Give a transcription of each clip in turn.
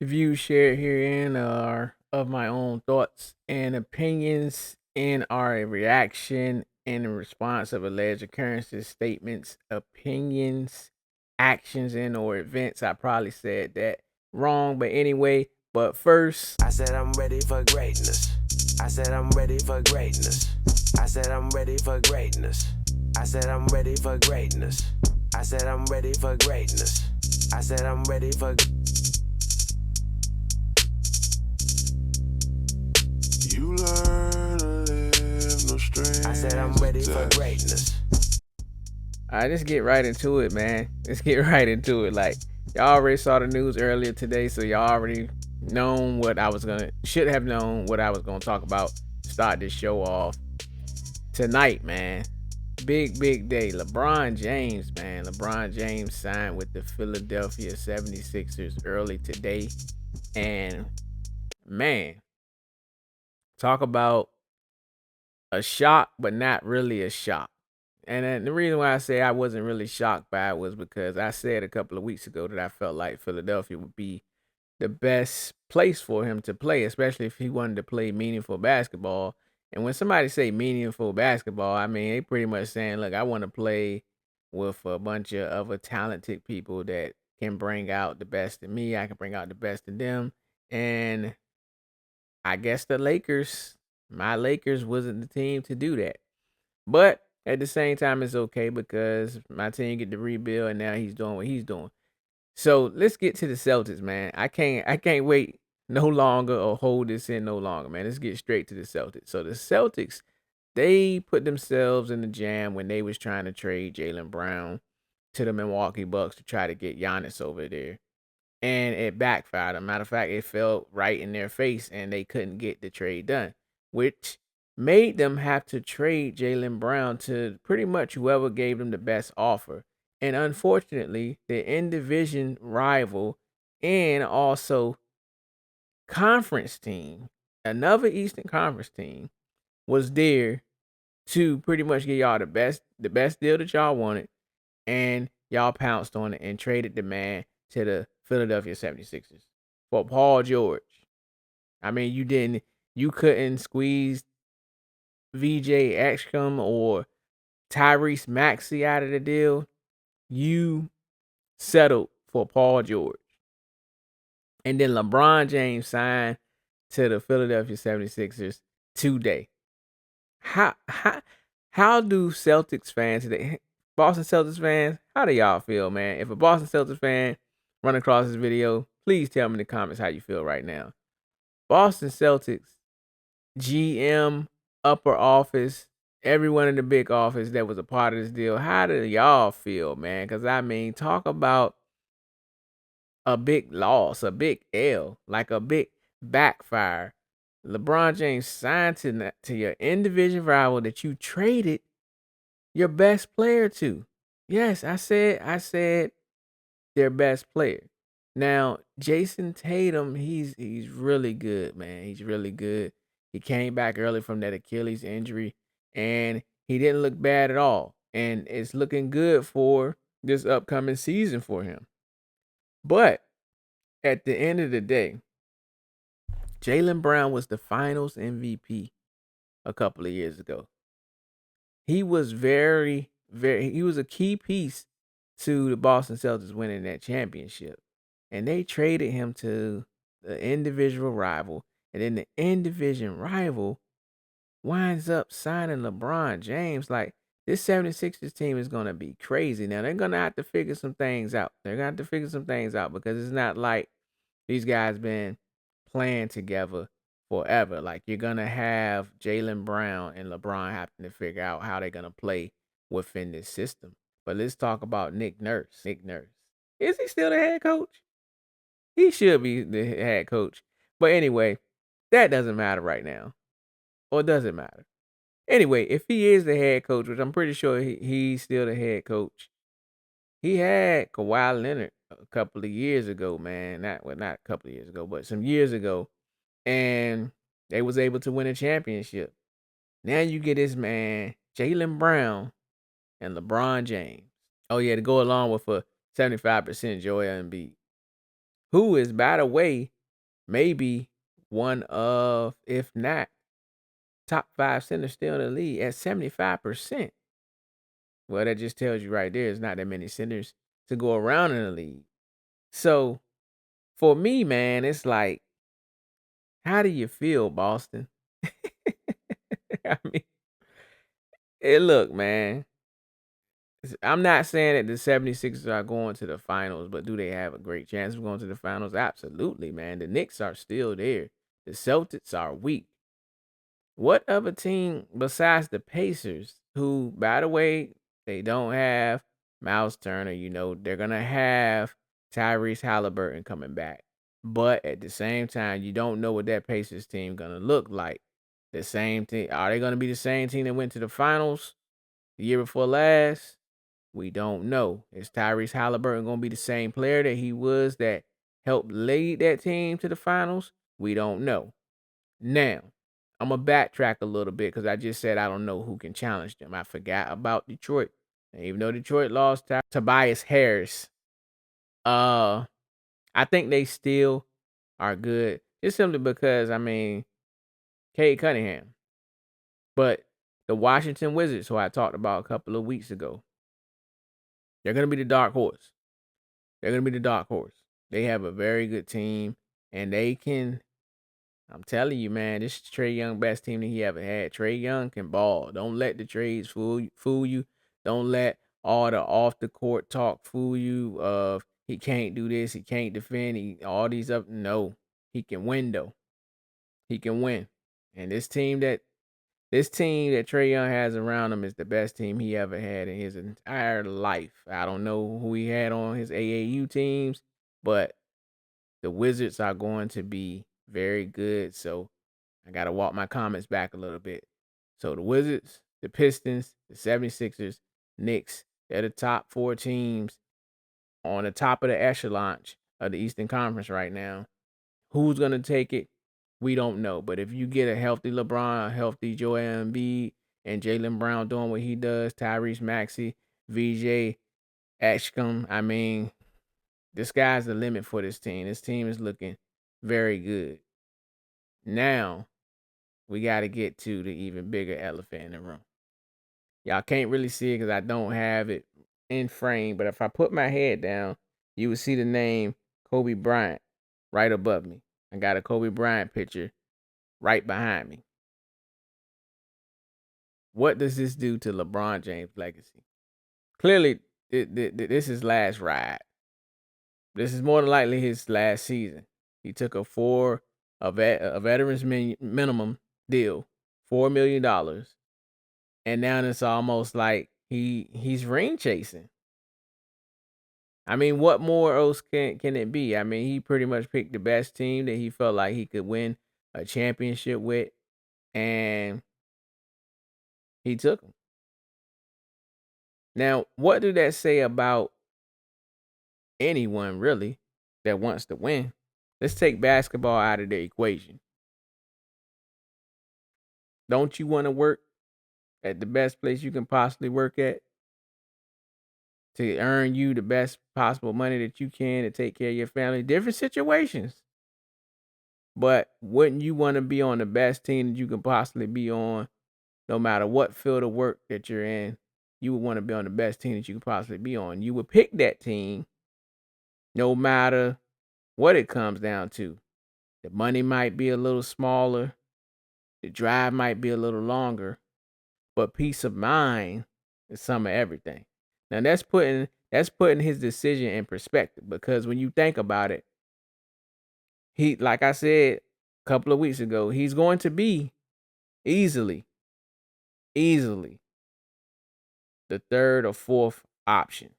The views shared herein are of my own thoughts and opinions and are a reaction and a response of alleged occurrences, statements, opinions, actions, and or events. I probably said that wrong, but anyway. But first, I said I'm ready for greatness. I said I'm ready for greatness. I said I'm ready for greatness. I said I'm ready for greatness. I said I'm ready for greatness. I said I'm ready for. You learn to live no strings. I said I'm ready for greatness. all right, let's get right into it, man. Let's get right into it. Like, y'all already saw the news earlier today, so y'all already known what I was gonna should have known what I was gonna talk about. Start this show off tonight, man. Big day. LeBron James, man. LeBron James signed with the Philadelphia 76ers early today. And man, talk about a shock, but not really a shock. And then the reason why I say I wasn't really shocked by it was because I said a couple of weeks ago that I felt like Philadelphia would be the best place for him to play, especially if he wanted to play meaningful basketball. And when somebody say meaningful basketball, I mean they pretty much saying, "Look, I want to play with a bunch of other talented people that can bring out the best in me. I can bring out the best in them." And I guess my Lakers, wasn't the team to do that. But at the same time, it's okay because my team get to rebuild, and now he's doing what he's doing. So let's get to the Celtics, man. I can't wait no longer or hold this in no longer, man. Let's get straight to the Celtics. So the Celtics, they put themselves in the jam when they was trying to trade Jaylen Brown to the Milwaukee Bucks to try to get Giannis over there. And it backfired. As a matter of fact, it fell right in their face and they couldn't get the trade done, which made them have to trade Jaylen Brown to pretty much whoever gave them the best offer. And unfortunately, the in division rival and also conference team, another Eastern Conference team, was there to pretty much get y'all the best deal that y'all wanted, and y'all pounced on it and traded the man to the Philadelphia 76ers for Paul George. I mean, you couldn't squeeze VJ Excom or Tyrese Maxey out of the deal. You settled for Paul George. And then LeBron James signed to the Philadelphia 76ers today. How do Celtics fans today, Boston Celtics fans, how do y'all feel, man? If a Boston Celtics fan run across this video, please tell me in the comments how you feel right now. Boston Celtics GM, upper office, everyone in the big office that was a part of this deal. How do y'all feel, man? Because I mean, talk about a big loss, a big L, like a big backfire. LeBron James signed to your in division rival that you traded your best player to. Yes, I said their best player. Now, Jason Tatum, he's really good, man. He's really good. He came back early from that Achilles injury and he didn't look bad at all. And it's looking good for this upcoming season for him. But at the end of the day, Jaylen Brown was the finals MVP a couple of years ago. He was he was a key piece to the Boston Celtics winning that championship. And they traded him to the individual rival. And then the indivision rival winds up signing LeBron James. Like, this 76ers team is going to be crazy. Now, they're going to have to figure some things out. They're going to have to figure some things out because it's not like these guys been playing together forever. Like, you're going to have Jaylen Brown and LeBron having to figure out how they're going to play within this system. But let's talk about Nick Nurse. Nick Nurse. Is he still the head coach? He should be the head coach. But anyway, that doesn't matter right now. Or does it matter? Anyway, if he is the head coach, which I'm pretty sure he's still the head coach, he had Kawhi Leonard a couple of years ago, man. Not a couple of years ago, but some years ago. And they was able to win a championship. Now you get this man, Jaylen Brown and LeBron James. Oh yeah, to go along with a 75% Joel Embiid, who is, by the way, maybe one of, if not top 5 centers still in the league at 75%. Well, that just tells you right there, there's not that many centers to go around in the league. So for me, man, it's like, how do you feel, Boston? I mean, look, man. I'm not saying that the 76ers are going to the finals, but do they have a great chance of going to the finals? Absolutely, man. The Knicks are still there. The Celtics are weak. What other team besides the Pacers, who, by the way, they don't have Miles Turner, they're going to have Tyrese Halliburton coming back. But at the same time, you don't know what that Pacers team going to look like. The same team. Are they going to be the same team that went to the finals the year before last? We don't know. Is Tyrese Halliburton going to be the same player that he was that helped lead that team to the finals? We don't know. Now, I'm going to backtrack a little bit because I just said I don't know who can challenge them. I forgot about Detroit. And even though Detroit lost Tobias Harris, I think they still are good. Just simply because, Cade Cunningham. But the Washington Wizards, who I talked about a couple of weeks ago, they're going to be the dark horse. They're going to be the dark horse. They have a very good team, and they can. I'm telling you, man, this is Trae Young best team that he ever had. Trae Young can ball. Don't let the trades fool you. Don't let all the off the court talk fool you. Of he can't do this, he can't defend, all these up. No, he can win though. He can win, and this team that Trae Young has around him is the best team he ever had in his entire life. I don't know who he had on his AAU teams, but the Wizards are going to be very good. So I got to walk my comments back a little bit. So the Wizards, the Pistons, the 76ers, Knicks, they're the top 4 teams on the top of the echelon of the Eastern Conference right now. Who's going to take it? We don't know. But if you get a healthy LeBron, a healthy Joel Embiid, and Jaylen Brown doing what he does, Tyrese Maxey, VJ, Ashcom, the sky's the limit for this team. This team is looking very good. Now, we got to get to the even bigger elephant in the room. Y'all can't really see it because I don't have it in frame, but if I put my head down, you would see the name Kobe Bryant right above me. I got a Kobe Bryant picture right behind me. What does this do to LeBron James' legacy? Clearly, this is last ride. This is more than likely his last season. He took a veteran's minimum deal, $4 million, and now it's almost like he's ring chasing. What more else can it be? He pretty much picked the best team that he felt like he could win a championship with, and he took them. Now, what do that say about anyone really that wants to win? Let's take basketball out of the equation. Don't you want to work at the best place you can possibly work at to earn you the best possible money that you can to take care of your family? Different situations. But wouldn't you want to be on the best team that you can possibly be on, no matter what field of work that you're in? You would want to be on the best team that you could possibly be on. You would pick that team no matter what it comes down to. The money might be a little smaller, the drive might be a little longer, but peace of mind is some of everything. Now that's putting his decision in perspective, because when you think about it, he, like I said a couple of weeks ago, he's going to be easily the third or fourth option,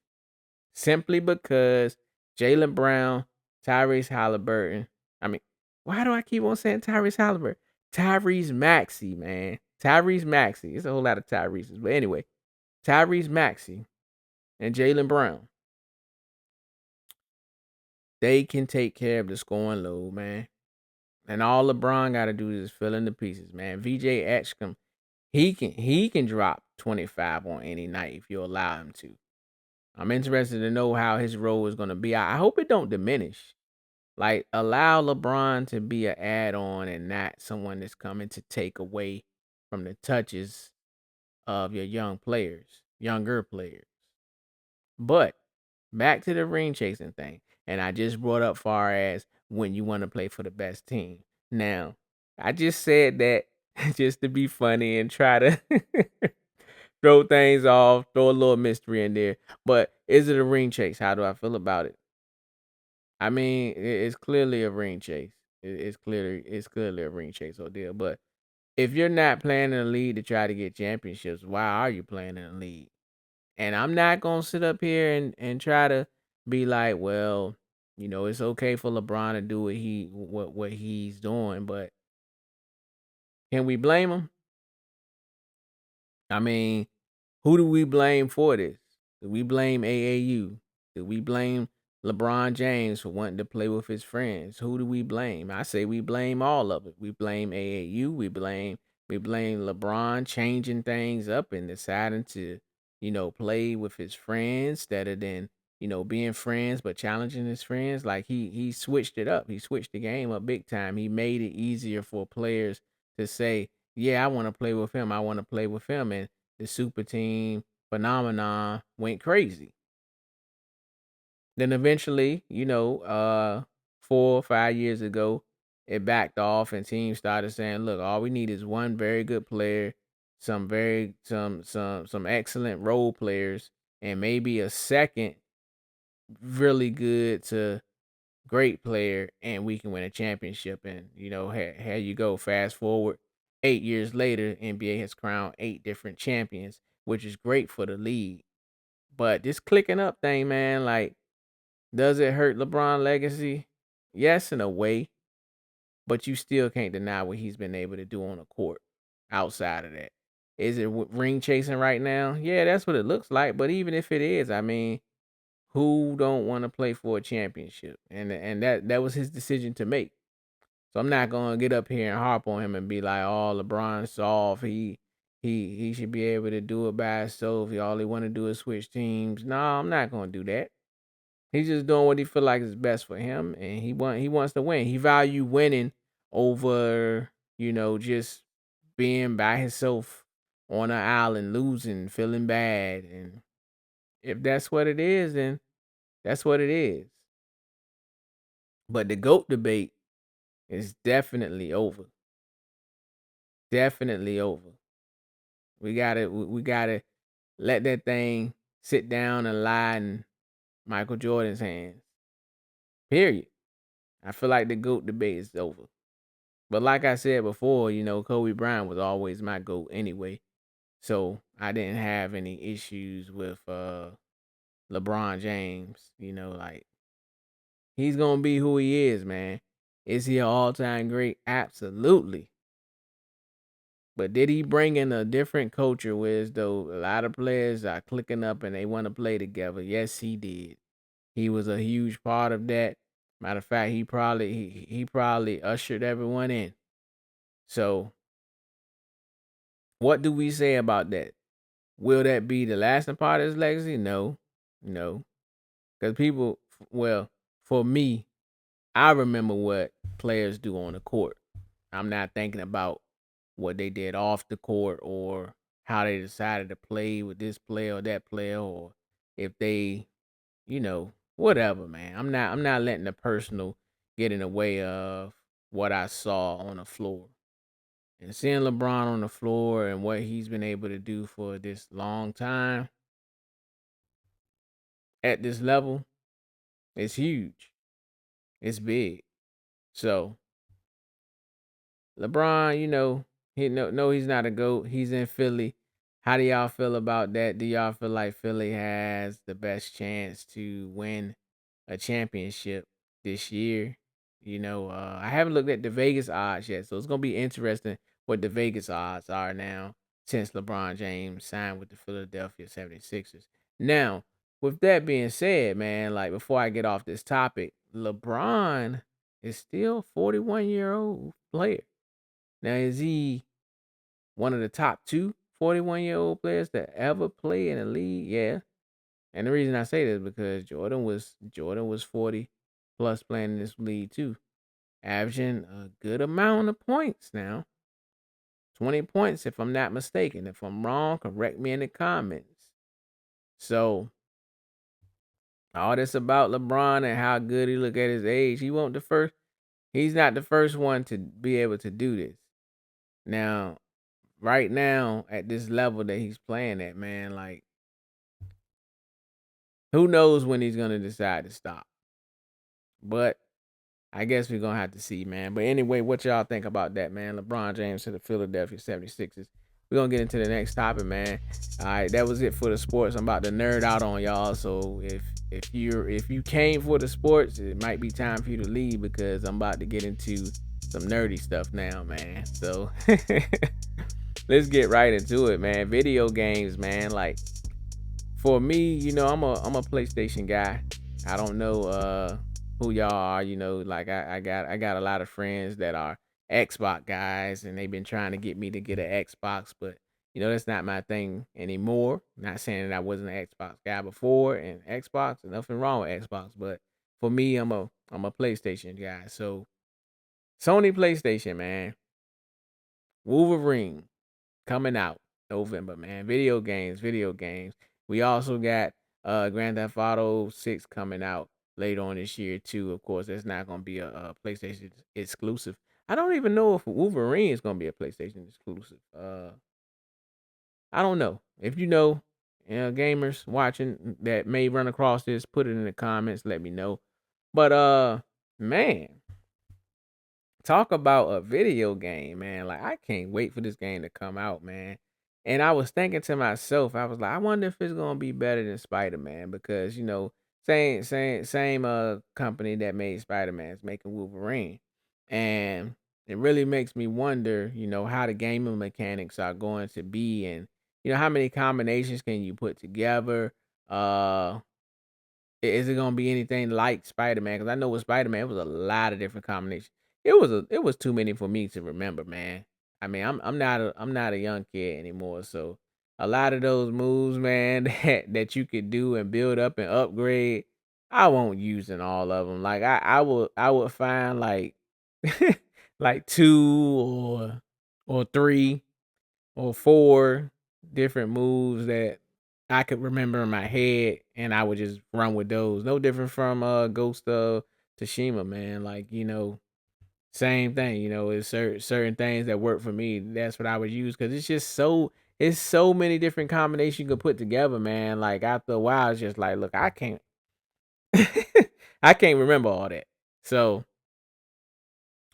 simply because Jaylen Brown, Tyrese Halliburton. Why do I keep on saying Tyrese Halliburton? Tyrese Maxey, man. Tyrese Maxey. It's a whole lot of Tyrese's. But anyway, Tyrese Maxey and Jaylen Brown, they can take care of the scoring load, man. And all LeBron got to do is fill in the pieces, man. VJ Ashcom, he can drop 25 on any night if you allow him to. I'm interested to know how his role is going to be. I hope it don't diminish. Like, allow LeBron to be an add-on and not someone that's coming to take away from the touches of your younger players. But back to the ring chasing thing. And I just brought up far as when you want to play for the best team. Now, I just said that just to be funny and try to throw things off, throw a little mystery in there. But is it a ring chase? How do I feel about it? I mean, it's clearly a ring chase. It's clearly a ring chase ordeal. But if you're not playing in the league to try to get championships, why are you playing in the league? And I'm not gonna sit up here and try to be like, well, it's okay for LeBron to do what he's doing, but can we blame him? I mean, who do we blame for this? Do we blame AAU? Do we blame LeBron James for wanting to play with his friends? Who do we blame? I say we blame all of it. We blame AAU. We blame LeBron changing things up and deciding to, play with his friends instead than, being friends but challenging his friends. Like he switched it up. He switched the game up big time. He made it easier for players to say, yeah, I want to play with him. I want to play with him. And the super team phenomenon went crazy. Then eventually, 4 or 5 years ago, it backed off and teams started saying, look, all we need is one very good player, some excellent role players, and maybe a second really good to great player, and we can win a championship. And here you go. Fast forward 8 years later, NBA has crowned 8 different champions, which is great for the league. But this clicking up thing, man, like, does it hurt LeBron legacy? Yes, in a way, but you still can't deny what he's been able to do on the court outside of that. Is it ring chasing right now? Yeah, that's what it looks like. But even if it is, I mean, who don't want to play for a championship? And that was his decision to make. So I'm not gonna get up here and harp on him and be like, "Oh, LeBron's soft. He should be able to do it by himself. All he want to do is switch teams." No, I'm not gonna do that. He's just doing what he feel like is best for him, and he wants to win. He value winning over just being by himself on an island, losing, feeling bad. And if that's what it is, then that's what it is. But the GOAT debate is definitely over. Definitely over. We gotta let that thing sit down and lie in Michael Jordan's hands. Period. I feel like the GOAT debate is over. But like I said before, Kobe Bryant was always my GOAT anyway. So I didn't have any issues with LeBron James. Like, he's gonna be who he is, man. Is he an all-time great? Absolutely. But did he bring in a different culture where as though a lot of players are clicking up and they want to play together? Yes, he did. He was a huge part of that. Matter of fact, he probably ushered everyone in. So what do we say about that? Will that be the lasting part of his legacy? No, no. Because well, for me, I remember what players do on the court. I'm not thinking about what they did off the court or how they decided to play with this player or that player, or if they, whatever, man. I'm not letting the personal get in the way of what I saw on the floor. And seeing LeBron on the floor and what he's been able to do for this long time at this level, it's huge. It's big. So LeBron, he no, he's not a GOAT. He's in Philly. How do y'all feel about that? Do y'all feel like Philly has the best chance to win a championship this year? I haven't looked at the Vegas odds yet, so it's gonna be interesting what the Vegas odds are now since LeBron James signed with the Philadelphia 76ers. Now, with that being said, man, like, before I get off this topic, LeBron is still 41-year-old player. Now, is he one of the top two 41-year-old players to ever play in the league? Yeah. And the reason I say this is because Jordan was 40. plus playing in this league too, averaging a good amount of points now. 20 points, if I'm not mistaken. If I'm wrong, correct me in the comments. So, all this about LeBron and how good he look at his age, he's not the first one to be able to do this. Now, right now, at this level that he's playing at, man, like, who knows when he's gonna decide to stop. But I guess we're gonna have to see, man. But anyway, what y'all think about that, man? LeBron James to the Philadelphia 76ers. We're gonna get into the next topic, man. All right, that was it for the sports. I'm about to nerd out on y'all. So if you came for the sports, it might be time for you to leave because I'm about to get into some nerdy stuff now, man. So let's get right into it, man. Video games, man. Like for me, I'm a PlayStation guy. I don't know who y'all are, like I got a lot of friends that are Xbox guys and they've been trying to get me to get an Xbox, but that's not my thing anymore. Not saying that I wasn't an Xbox guy before, and Xbox, nothing wrong with Xbox, but for me, I'm a PlayStation guy. So Sony PlayStation, man. Wolverine coming out November, man. Video games. We also got Grand Theft Auto 6 coming out later on this year too. Of course, that's not gonna be a PlayStation exclusive. I don't even know if Wolverine is gonna be a PlayStation exclusive. I don't know. If gamers watching that may run across this, put it in the comments. Let me know. But man, talk about a video game, man. Like I can't wait for this game to come out, man. And I was thinking to myself, I was like, I wonder if it's gonna be better than Spider-Man because same company that made Spider-Man is making Wolverine. And it really makes me wonder, how the gaming mechanics are going to be and how many combinations can you put together? Uh is it gonna be anything like Spider Man? Because I know with Spider Man, it was a lot of different combinations. It was too many for me to remember, man. I mean, I'm not a young kid anymore, so a lot of those moves, man, that you could do and build up and upgrade, I won't use in all of them. Like I would find like like two or three or four different moves that I could remember in my head, and I would just run with those. No different from Ghost of Tsushima, man. Like same thing. It's certain things that work for me. That's what I would use because it's so many different combinations you can put together, man. Like after a while, it's just like, look, I can't I can't remember all that. So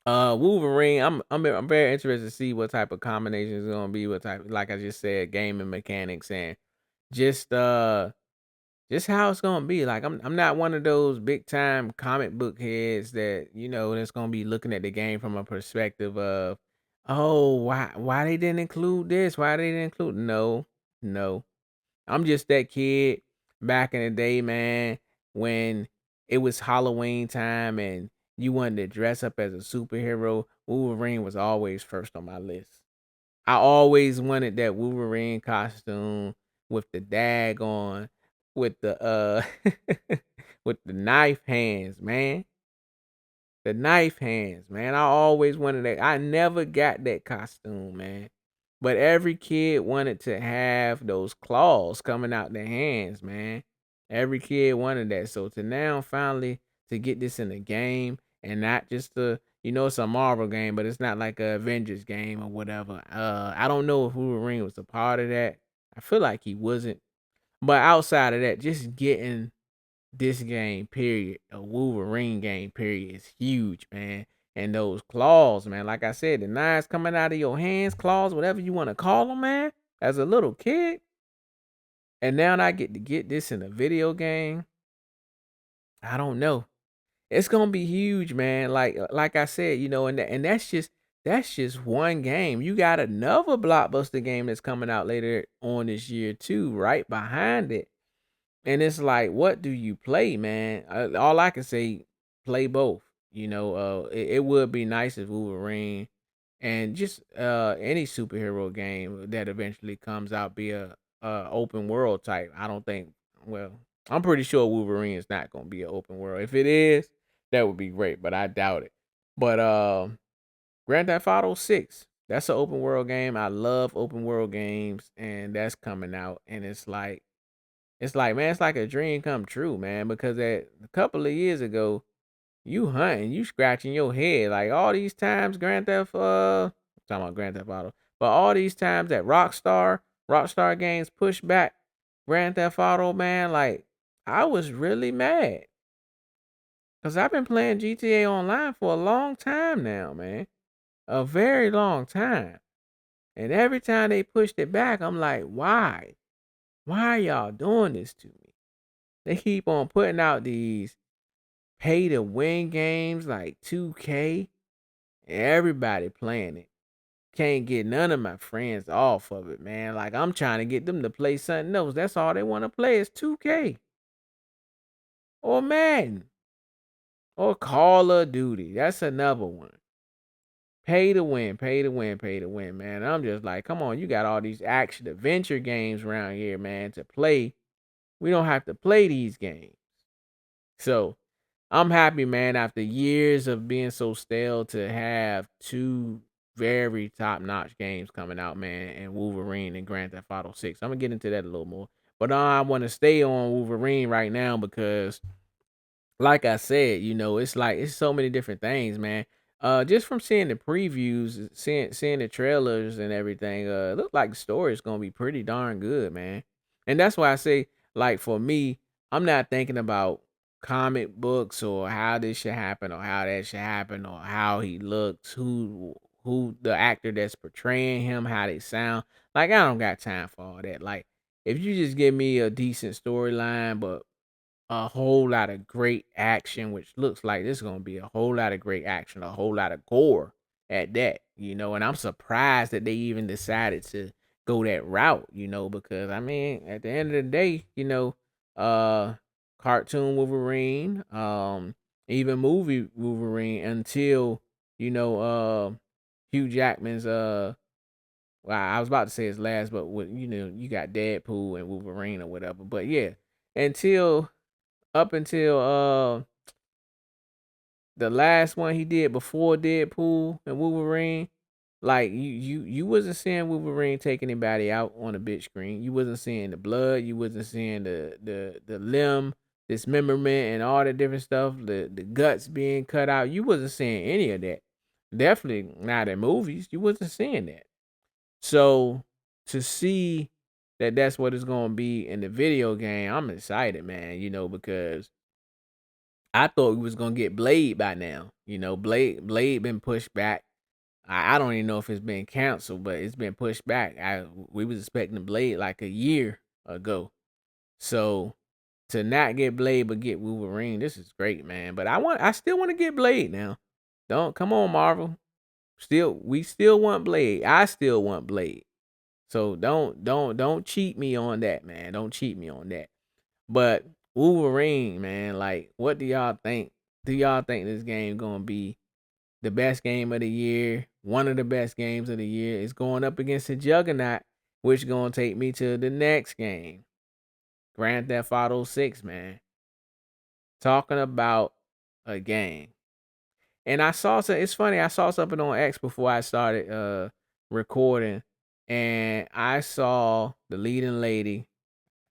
Wolverine, I'm very interested to see what type of combination is gonna be, what type, like I just said, gaming mechanics and just just how it's gonna be. Like I'm not one of those big time comic book heads that's gonna be looking at the game from a perspective of, oh, why they didn't include this, why they didn't include, no. I'm just that kid back in the day, man, when it was Halloween time and you wanted to dress up as a superhero. Wolverine was always first on my list. I always wanted that Wolverine costume with the dag on, with the with the knife hands, man. The knife hands, man. I always wanted that. I never got that costume, man. But every kid wanted to have those claws coming out their hands, man. Every kid wanted that. So to now finally to get this in the game and not just it's a Marvel game, but it's not like a Avengers game or whatever. I don't know if Wolverine was a part of that. I feel like he wasn't. But outside of that, just getting this game, period, a Wolverine game, period, is huge, man. And those claws, man, like I said, the knives coming out of your hands, claws, whatever you want to call them, man, as a little kid. And now I get to get this in a video game. I don't know. It's gonna be huge, man. Like I said, and that's just one game. You got another blockbuster game that's coming out later on this year too, right behind it. And it's like, what do you play, man? All I can say, play both. It would be nice if Wolverine and just any superhero game that eventually comes out be a open world type. I don't think. Well, I'm pretty sure Wolverine is not going to be an open world. If it is, That would be great, but I doubt it. But Grand Theft Auto 6, that's an open world game. I love open world games, and that's coming out. And it's like, man, it's like a dream come true, man. Because a couple of years ago, you hunting, you scratching your head like all these times talking about Grand Theft Auto, but all these times that Rockstar Games pushed back Grand Theft Auto, man, like I was really mad because I've been playing GTA Online for a long time now, man, a very long time, and every time they pushed it back, I'm like, why? Why are y'all doing this to me? They keep on putting out these pay to win games like 2K. Everybody playing it. Can't get none of my friends off of it, man. Like I'm trying to get them to play something else. That's all they want to play is 2K or Madden or Call of Duty. That's another one. Pay to win, pay to win, pay to win, man. I'm just like, come on, you got all these action adventure games around here, man, to play. We don't have to play these games. So I'm happy, man, after years of being so stale to have two very top notch games coming out, man, and Wolverine and Grand Theft Auto 6. I'm gonna get into that a little more. But I want to stay on Wolverine right now because like I said, it's like it's so many different things, man. Just from seeing the previews, seeing the trailers and everything, it look like the story is gonna be pretty darn good, man. And that's why I say, like for me, I'm not thinking about comic books or how this should happen or how that should happen or how he looks, who the actor that's portraying him, how they sound. Like I don't got time for all that. Like if you just give me a decent storyline, but a whole lot of great action, which looks like this is gonna be a whole lot of great action, a whole lot of gore at that. And I'm surprised that they even decided to go that route, because I mean, at the end of the day, uh cartoon Wolverine, even movie Wolverine until, Hugh Jackman's well, I was about to say his last, but you got Deadpool and Wolverine or whatever. But yeah, until up until the last one he did before Deadpool and Wolverine, like you wasn't seeing Wolverine take anybody out on a big screen. You wasn't seeing the blood. You wasn't seeing the limb dismemberment and all the different stuff. The guts being cut out. You wasn't seeing any of that. Definitely not in movies. You wasn't seeing that. So to see that that's what it's gonna be in the video game, I'm excited, man. Because I thought we was gonna get Blade by now. Blade been pushed back. I don't even know if it's been canceled, but it's been pushed back. We was expecting Blade like a year ago. So to not get Blade but get Wolverine, this is great, man. But I still want to get Blade now. Don't come on, Marvel. We still want Blade. I still want Blade. So don't cheat me on that, man. Don't cheat me on that. But Wolverine, man, like, what do y'all think? Do y'all think this game gonna be the best game of the year? One of the best games of the year is going up against a juggernaut, which gonna take me to the next game, Grand Theft Auto 6, man. Talking about a game, and I saw some. It's funny. I saw something on X before I started recording, and I saw the leading lady.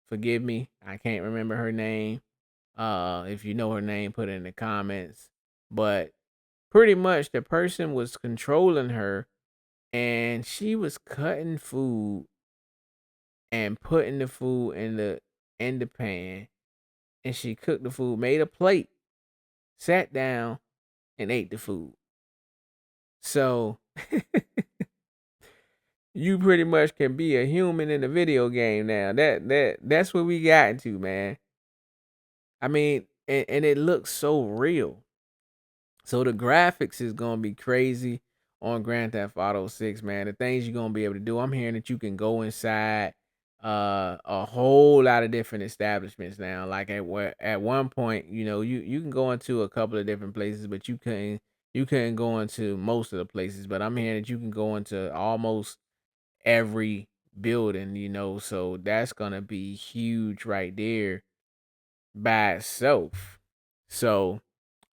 Forgive me, I can't remember her name. If you know her name, put it in the comments. But pretty much the person was controlling her and she was cutting food and putting the food in the pan, and she cooked the food, made a plate, sat down and ate the food. So you pretty much can be a human in a video game now. That's what we got into, man. I mean, and it looks so real. So the graphics is gonna be crazy on Grand Theft Auto 6, man. The things you're gonna be able to do. I'm hearing that you can go inside a whole lot of different establishments now. Like at one point, you can go into a couple of different places, but you couldn't go into most of the places. But I'm hearing that you can go into almost every building. So that's gonna be huge right there by itself. So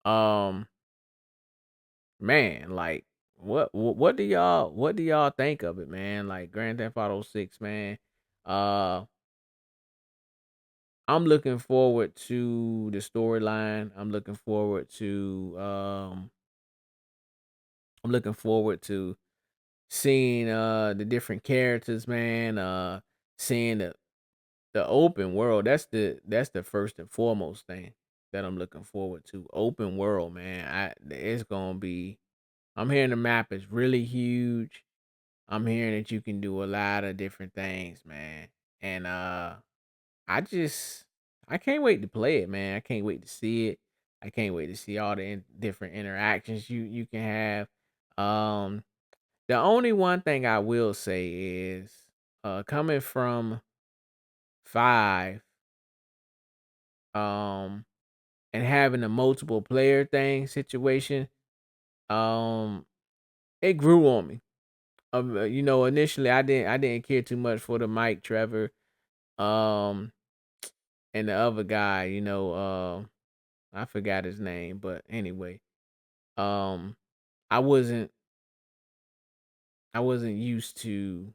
Um, man, like what do y'all think of it, man? Like Grand Theft Auto 6, man. Uh I'm looking forward to the storyline. I'm looking forward to seeing the different characters, man. Seeing the open world. That's the first and foremost thing that I'm looking forward to. Open world, man. It's gonna be. I'm hearing the map is really huge. I'm hearing that you can do a lot of different things, man. And I just I can't wait to play it, man. I can't wait to see it. I can't wait to see all the different interactions you can have. Um, the only one thing I will say is, coming from 5, um, and having a multiple player thing situation, um, it grew on me. Initially I didn't care too much for the Mike Trevor, um, and the other guy. I forgot his name, but anyway, um, I wasn't I wasn't used to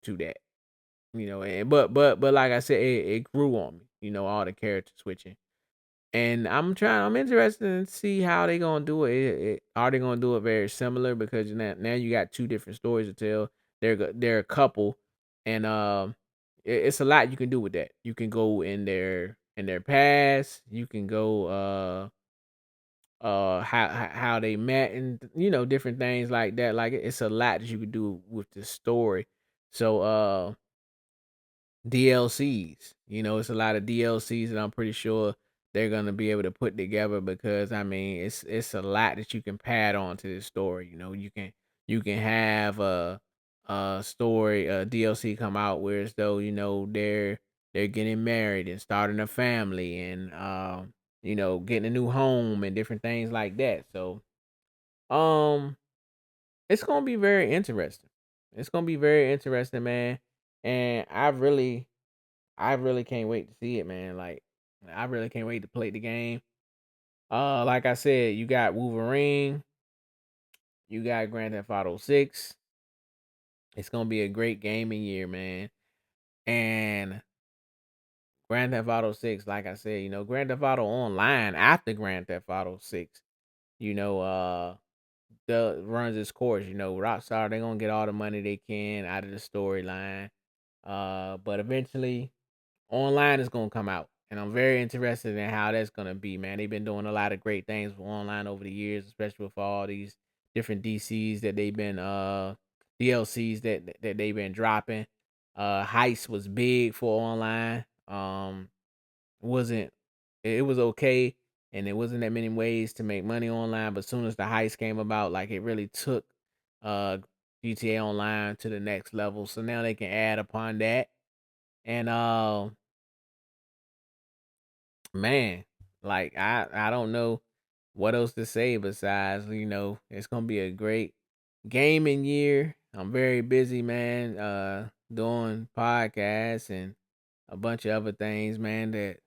that. But like I said, it grew on me. All the character switching. And I'm interested to see how they gonna do it. Are they gonna do it very similar? Because now you got two different stories to tell. They're a couple, and it's a lot you can do with that. You can go in their past. You can go how they met, and different things like that. Like it's a lot that you can do with the story. So DLCs. It's a lot of DLCs that I'm pretty sure they're gonna be able to put together, because I mean it's a lot that you can pad on to this story. You can have a story, a DLC come out where as though they're getting married and starting a family, and getting a new home and different things like that. So um it's gonna be very interesting. It's gonna be very interesting, man. And I really can't wait to see it, man. Like, I really can't wait to play the game. Like I said, you got Wolverine, you got Grand Theft Auto 6. It's gonna be a great gaming year, man. And Grand Theft Auto 6, like I said, Grand Theft Auto Online after Grand Theft Auto 6, you know, uh the runs its course. Rockstar, they're gonna get all the money they can out of the storyline. But eventually online is gonna come out, and I'm very interested in how that's gonna be, man. They've been doing a lot of great things with online over the years, especially with all these different DCs that they've been DLCs that they've been dropping. Heist was big for online. Wasn't It was okay, and it wasn't that many ways to make money online, but as soon as the heist came about, like, it really took uh GTA Online to the next level. So now they can add upon that. And man, like I don't know what else to say besides, it's gonna be a great gaming year. I'm very busy, man, doing podcasts and a bunch of other things, man, that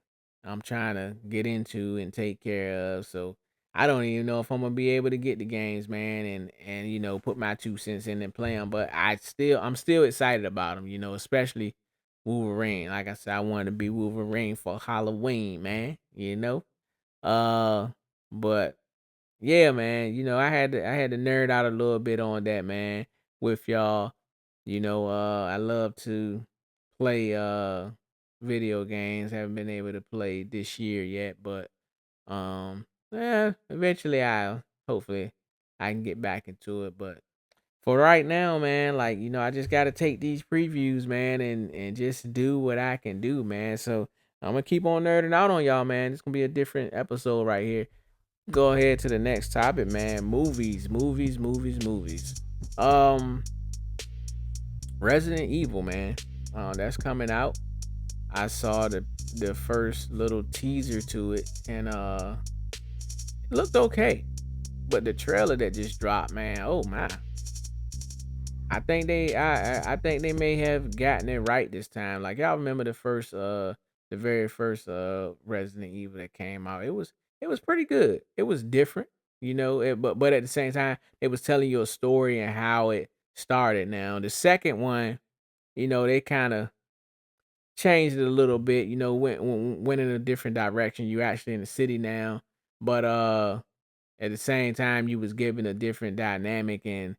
I'm trying to get into and take care of. So I don't even know if I'm gonna be able to get the games, man, and put my 2 cents in and play them. But I'm still excited about them, especially Wolverine. Like I said, I wanted to be Wolverine for Halloween, man. Uh, but yeah, man. I had to nerd out a little bit on that, man, with y'all. I love to play video games. Haven't been able to play this year yet, but eventually I'll hopefully I can get back into it. But for right now, man, like, I just gotta take these previews, man, and just do what I can do, man. So I'm gonna keep on nerding out on y'all, man. It's gonna be a different episode right here. Go ahead to the next topic, man. Movies, movies, movies, movies. Um, Resident Evil, man. That's coming out. I saw the first little teaser to it, and it looked okay. But the trailer that just dropped, man, oh my! I think they may have gotten it right this time. Like, y'all remember the very first Resident Evil that came out. it was pretty good. It was different, but at the same time, it was telling you a story and how it started. Now the second one, they kind of changed it a little bit. Went in a different direction. You actually in the city now, but at the same time, you was given a different dynamic, and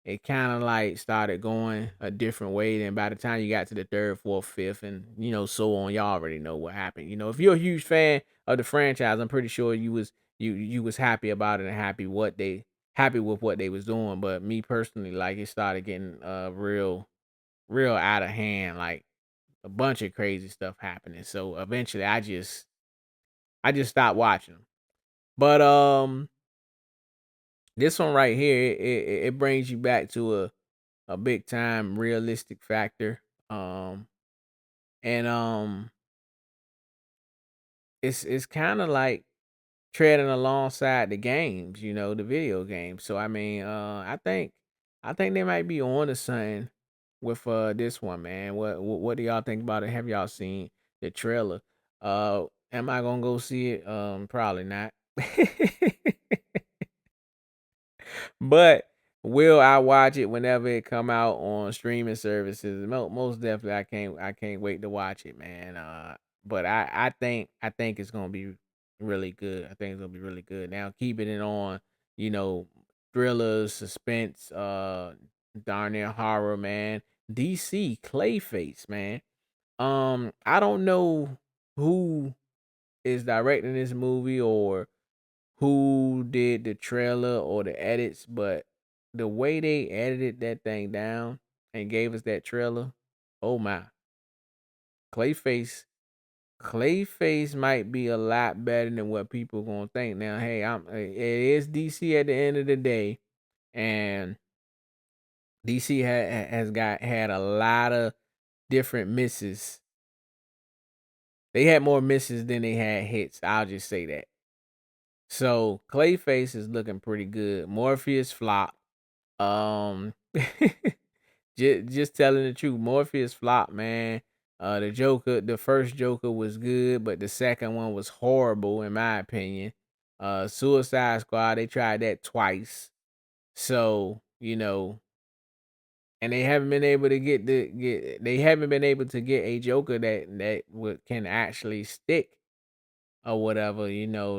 it kind of like started going a different way. Then by the time you got to the third, fourth, fifth, and so on, y'all already know what happened. If you're a huge fan of the franchise, I'm pretty sure you was happy about it and happy with what they was doing. But me personally, like it started getting real out of hand, like a bunch of crazy stuff happening. So eventually, I just stopped watching them. But this one right here, it brings you back to a big time realistic factor. And it's kind of like treading alongside the games, the video games. So I mean, I think they might be on to something with this one, man. What do y'all think about it? Have y'all seen the trailer? Am I gonna go see it? Probably not. But will I watch it whenever it come out on streaming services? Most definitely, I can't wait to watch it, man. But I think it's gonna be really good. I think it's gonna be really good. Now keeping it on, you know, thrillers, suspense, darn near horror, man. DC Clayface, man. I don't know who is directing this movie or who did the trailer or the edits, but the way they edited that thing down and gave us that trailer, oh my. Clayface Clayface might be a lot better than what people gonna think. Now, hey, it is DC at the end of the day, and DC had a lot of different misses. They had more misses than they had hits. I'll just say that. So Clayface is looking pretty good. Morpheus flop. Um, just telling the truth. Morpheus flop, man. The first Joker was good, but the second one was horrible in my opinion. Suicide Squad, they tried that twice. So, and they haven't been able to they haven't been able to get a Joker that can actually stick or whatever,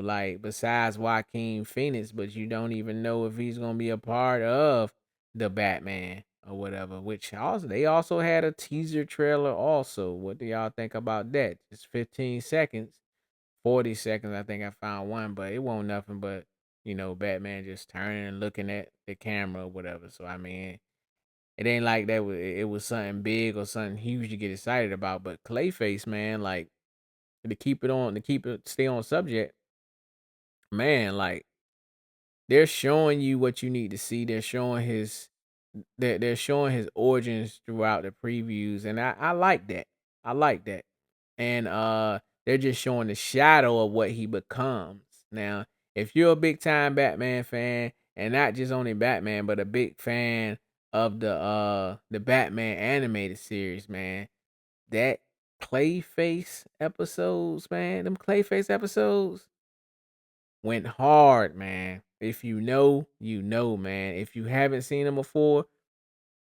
like besides Joaquin Phoenix, but you don't even know if he's gonna be a part of the Batman or whatever. Which also they also had a teaser trailer. Also, what do y'all think about that? It's 15 seconds, 40 seconds. I think I found one, but it won't nothing but Batman just turning and looking at the camera or whatever. So I mean, it ain't like it was something big or something huge to get excited about. But Clayface, man, like to stay on subject, man, like they're showing you what you need to see. They're showing his origins throughout the previews, and I like that. I like that. And they're just showing the shadow of what he becomes. Now, if you're a big time Batman fan, and not just only Batman, but a big fan of the Batman animated series, man, that Clayface episodes, man, them Clayface episodes went hard, man. If you know, you know, man. If you haven't seen them before,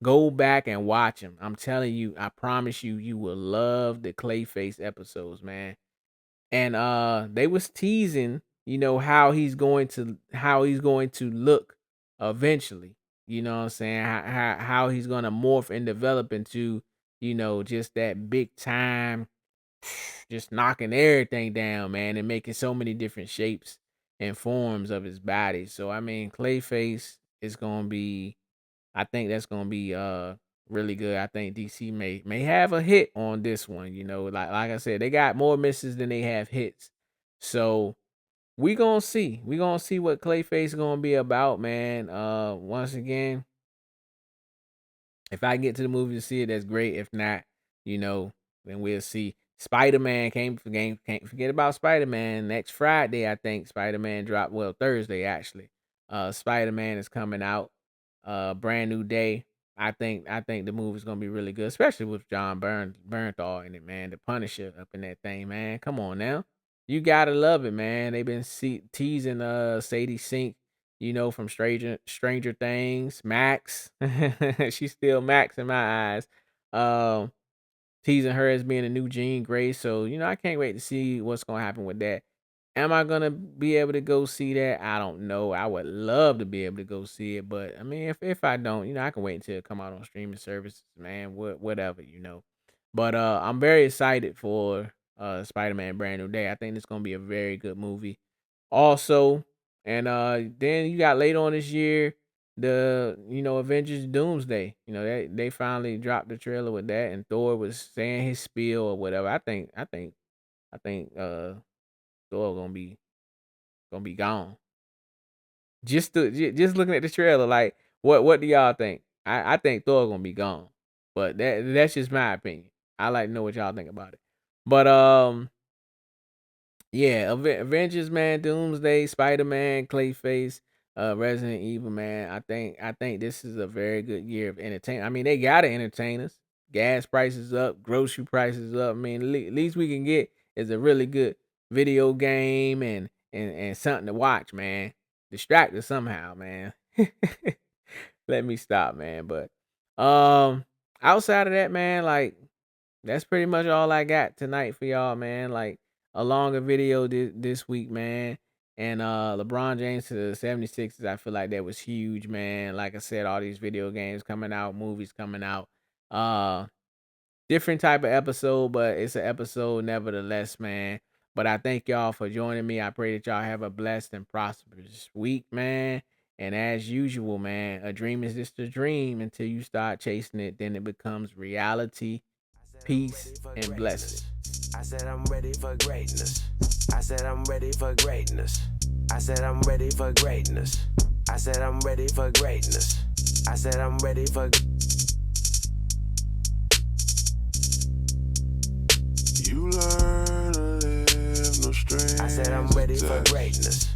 go back and watch them. I'm telling you, I promise you, you will love the Clayface episodes, man. And they was teasing, how he's going to look eventually. You know what I'm saying? How he's gonna morph and develop into, just that big time, just knocking everything down, man, and making so many different shapes and forms of his body. So I mean, Clayface is gonna be. I think that's gonna be really good. I think DC may have a hit on this one. Like I said, they got more misses than they have hits. So we gonna see. We gonna see what Clayface gonna be about, man. Once again, if I get to the movie to see it, that's great. If not, then we'll see. Spider Man can't forget about Spider Man. Next Friday, I think Spider Man drop. Well, Thursday actually. Spider Man is coming out. Brand new day. I think the movie's gonna be really good, especially with John Bernthal in it, man. The Punisher up in that thing, man. Come on now. you gotta love it, man. They've been teasing Sadie Sink, from Stranger Things, Max. She's still Max in my eyes. Um, Teasing her as being a new Jean Grey. So, I can't wait to see what's gonna happen with that. Am I gonna be able to go see that? I don't know. I would love to be able to go see it, but I mean, if I don't, I can wait until it come out on streaming services, man. Whatever. But I'm very excited for Spider-Man Brand New Day. I think it's gonna be a very good movie. Also, and then you got later on this year the Avengers Doomsday. They finally dropped the trailer with that, and Thor was saying his spiel or whatever. I think Thor gonna be gone. Just looking at the trailer, like what do y'all think? I think Thor gonna be gone, but that's just my opinion. I like to know what y'all think about it. But yeah, Avengers, man, Doomsday, Spider Man, Clayface, Resident Evil, man. I think this is a very good year of entertainment. I mean, they gotta entertain us. Gas prices up, grocery prices up. I mean, least we can get is a really good video game and something to watch, man. Distract us somehow, man. Let me stop, man. But outside of that, man, like that's pretty much all I got tonight for y'all, man. Like a longer video this week, man. And LeBron James to the 76ers, I feel like that was huge, man. Like I said, all these video games coming out, movies coming out. Uh Different type of episode, but it's an episode nevertheless, man. But I thank y'all for joining me. I pray that y'all have a blessed and prosperous week, man. And as usual, man, a dream is just a dream until you start chasing it, then it becomes reality. Peace and blessings. I said I'm ready for greatness. I said I'm ready for greatness. I said I'm ready for greatness. I said I'm ready for greatness. I said I'm ready for. You learn to live no strange. I said I'm ready for greatness.